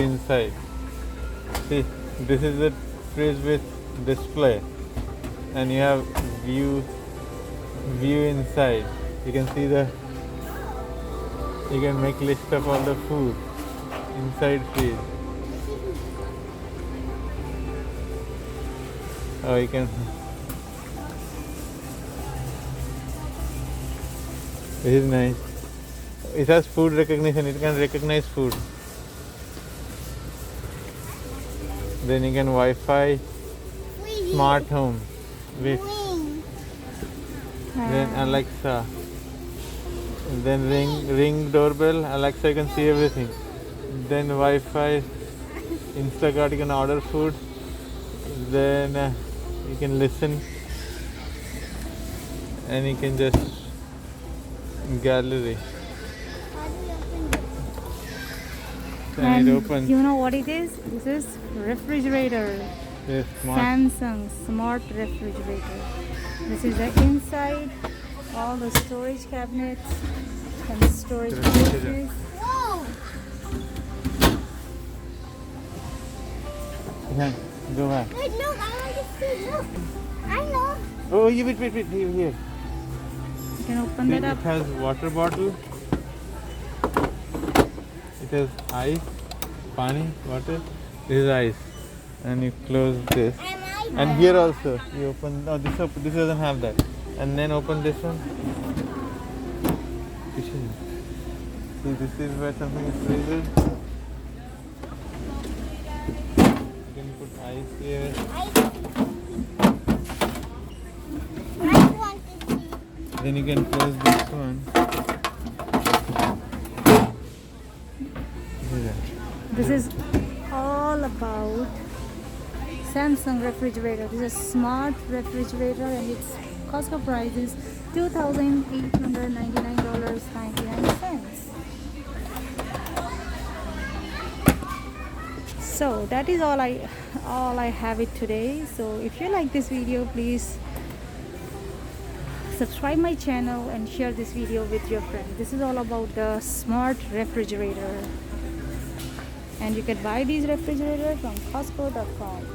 inside. See, this is the fridge with display, and you have view inside. You can see you can make list of all the food inside fridge. Oh, you can. This is nice. It has food recognition. It can recognize food. Then you can Wi-Fi smart home with then Alexa. Then ring doorbell. Alexa, you can see everything. Then Wi-Fi, Instacart, you can order food. Then you can listen, and you can just gallery. And it opens. You know what it is? This is refrigerator. Yes, smart. Samsung smart refrigerator. This is the inside, all the storage cabinets and storage boxes. Yeah, go back. Wait, look, I want to see. Look, I know. Oh, you wait, here. You can open See, it it up. has water bottle. It has ice, pani, water. This is ice, and you close this. And here also, you open. No, this doesn't have that. And then open this one. Kitchen. See, this is where something is freezer. You can put ice here. I want to see. Then you can close this one. This is all about Samsung refrigerator. This is a smart refrigerator, and its Costco price is $2,899.99. So that is all I have it today. So if you like this video, please subscribe my channel and share this video with your friends. This is all about the smart refrigerator, and you can buy these refrigerators from Costco.com.